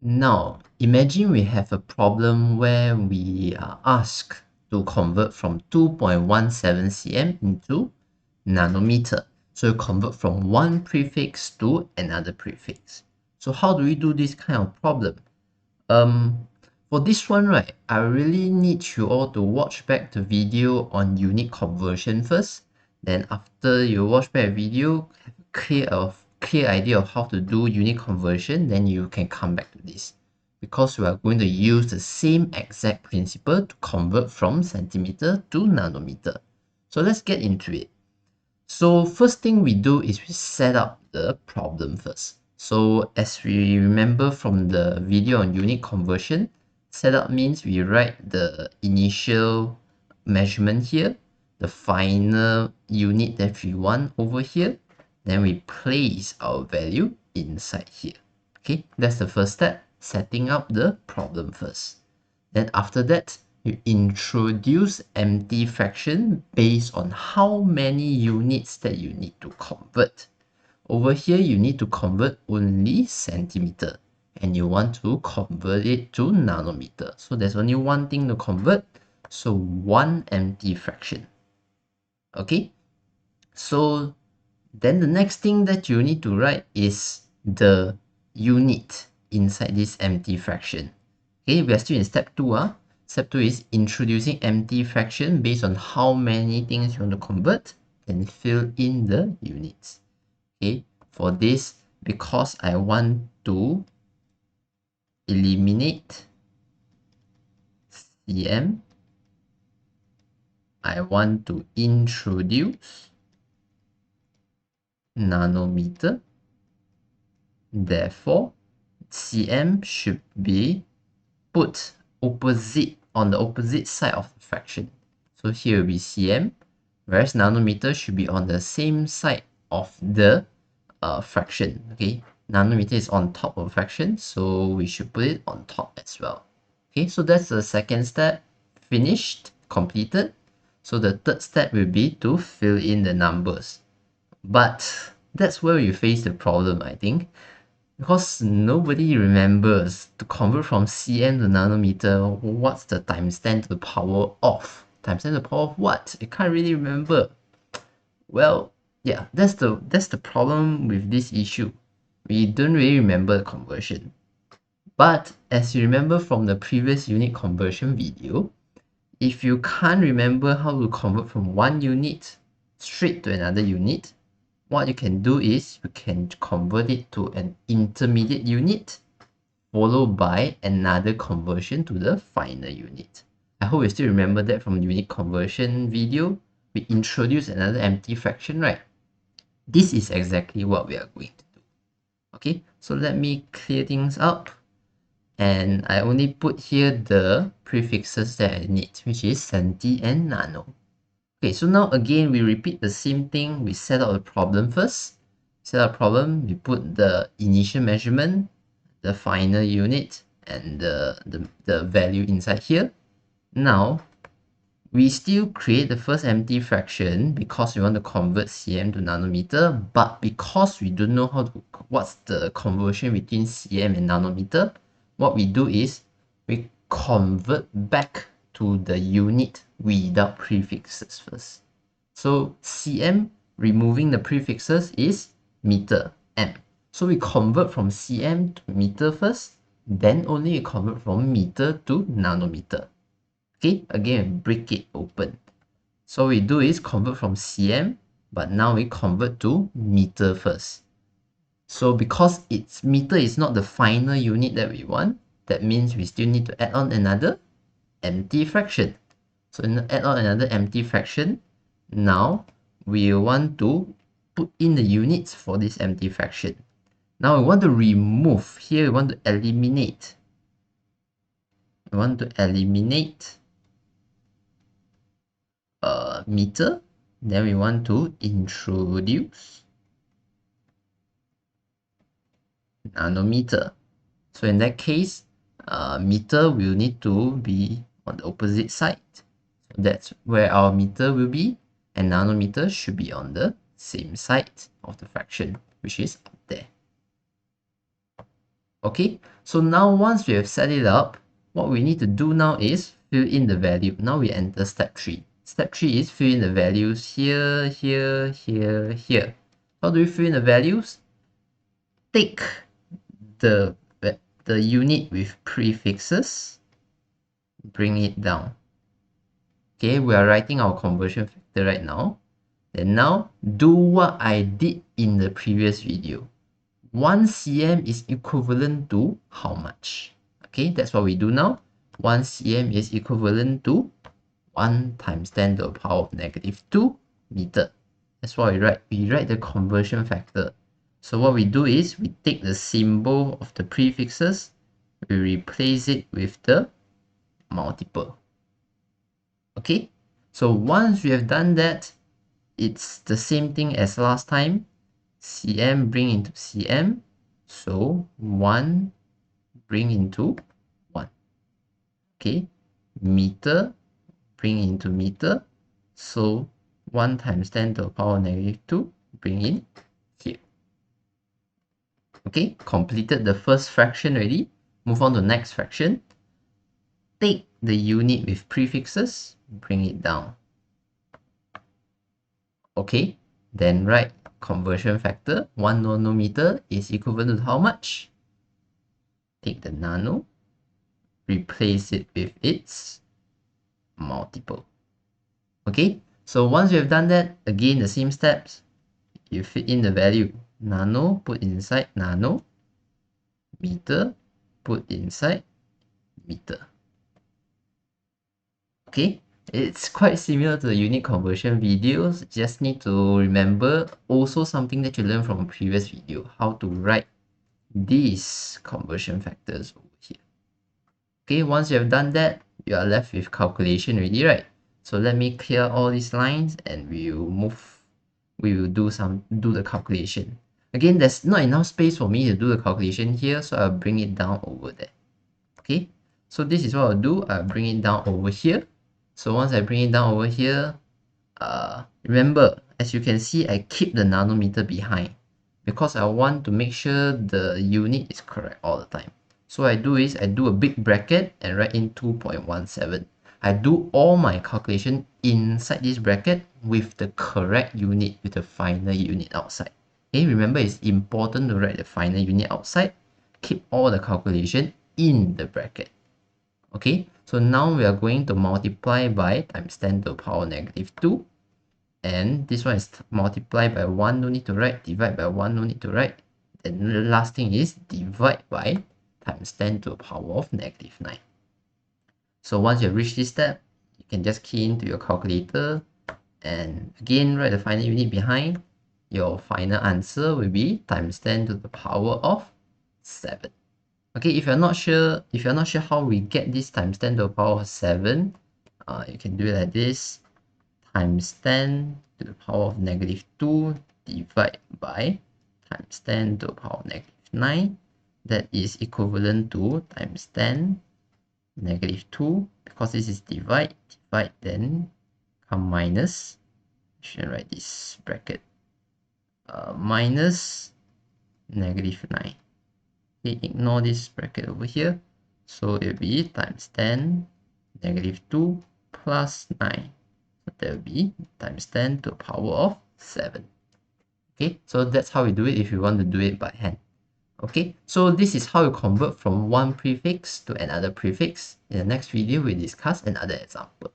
Now, imagine we have a problem where we are asked to convert from 2.17 cm into nanometer. So you convert from one prefix to another prefix. So how do we do this kind of problem? For this one, right, I really need you all to watch back the video on unit conversion first. Then after you watch back the video, have a clear idea of how to do unit conversion, then you can come back to this. Because we are going to use the same exact principle to convert from centimeter to nanometer. So let's get into it. So first thing we do is we set up the problem first. So as we remember from the video on unit conversion, setup means we write the initial measurement here, the final unit that we want over here, then we place our value inside here. Okay, that's the first step, setting up the problem first. Then after that, you introduce empty fraction based on how many units that you need to convert. Over here, you need to convert only centimeter and you want to convert it to nanometer. So there's only one thing to convert. So one empty fraction. Okay. So then the next thing that you need to write is the unit inside this empty fraction. Okay, we are still in step 2. Step 2 is introducing empty fraction based on how many things you want to convert and fill in the units. Okay, for this, because I want to eliminate cm, I want to introduce nanometer. Therefore, cm should be put on the opposite side of the fraction. So here will be cm, whereas nanometer should be on the same side of the fraction. Okay, nanometer is on top of fraction, so we should put it on top as well. Okay, so that's the second step finished, completed. So the third step will be to fill in the numbers. But that's where you face the problem, I think. Because nobody remembers to convert from cm to nanometer, what's the times 10 to the power of? Times 10 to the power of what? You can't really remember. Well, yeah, that's the problem with this issue. We don't really remember the conversion. But as you remember from the previous unit conversion video, if you can't remember how to convert from one unit straight to another unit, what you can do is you can convert it to an intermediate unit followed by another conversion to the final unit. I hope you still remember that from the unit conversion video. We introduced another empty fraction, right? This is exactly what we are going to do. Okay, so let me clear things up. And I only put here the prefixes that I need, which is centi and nano. Okay, so now again, we repeat the same thing. We set out the problem first. Set out problem, we put the initial measurement, the final unit, and the value inside here. Now, we still create the first empty fraction because we want to convert cm to nanometer, but because we don't know what's the conversion between cm and nanometer, what we do is we convert back to the unit without prefixes first. So cm, removing the prefixes, is meter, m. So we convert from cm to meter first, then only we convert from meter to nanometer. Okay, again, break it open. So what we do is convert from cm, but now we convert to meter first. So because meter is not the final unit that we want, that means we still need to add on another empty fraction. So add on another empty fraction. Now we want to put in the units for this empty fraction. Now we want to remove, here we want to eliminate. We want to eliminate meter, then we want to introduce nanometer. So in that case, meter will need to be on the opposite side. So that's where our meter will be, and nanometer should be on the same side of the fraction, which is up there. Okay, so now once we have set it up, what we need to do now is fill in the value. Now we enter step 3. Step 3 is fill in the values here, here, here, here. How do we fill in the values? Take the unit with prefixes, bring it down. Okay, we are writing our conversion factor right now. Then now do what I did in the previous video. 1 cm is equivalent to how much? Okay, that's what we do now. 1 cm is equivalent to 1 times 10 to the power of negative 2 meter. That's what we write. We write the conversion factor. So what we do is we take the symbol of the prefixes, we replace it with the multiple. Okay, so once we have done that, it's the same thing as last time. cm bring into cm, so 1 bring into 1. Okay, meter bring into meter, so 1 times 10 to the power of negative 2 bring in here. Okay, completed the first fraction already. Move on to the next fraction. Take the unit with prefixes, bring it down. Okay, then write conversion factor. 1 nanometer is equivalent to how much? Take the nano, replace it with its multiple. Okay, so once you have done that, again the same steps. You fit in the value. Nano, put inside nano. Meter, put inside meter. Okay, it's quite similar to the unit conversion videos. Just need to remember also something that you learned from a previous video, how to write these conversion factors over here. Okay, once you have done that, you are left with calculation already, right? So let me clear all these lines and we will do the calculation. Again, there's not enough space for me to do the calculation here, so I'll bring it down over there. Okay, so this is what I'll do. I'll bring it down over here. So once I bring it down over here, remember, as you can see, I keep the nanometer behind because I want to make sure the unit is correct all the time. So what I do is I do a big bracket and write in 2.17. I do all my calculation inside this bracket with the correct unit, with the final unit outside. Okay, remember it's important to write the final unit outside. Keep all the calculation in the bracket. Okay, so now we are going to multiply by times 10 to the power negative 2. And this one is multiplied by 1, no need to write. Divide by 1, no need to write. Then the last thing is divide by times 10 to the power of negative 9. So once you have reached this step, you can just key into your calculator and again write the final unit behind. Your final answer will be times 10 to the power of 7. Okay, if you're not sure how we get this times 10 to the power of 7, you can do it like this. Times 10 to the power of negative 2 divided by times 10 to the power of negative 9. That is equivalent to times 10 negative 2, because this is divide, then come minus. I should write this bracket. Minus negative 9. Okay, ignore this bracket over here. So it will be times 10 negative 2 plus 9. So that will be times 10 to the power of 7. Okay, so that's how we do it if you want to do it by hand. Okay, so this is how you convert from one prefix to another prefix. In the next video, we'll discuss another example.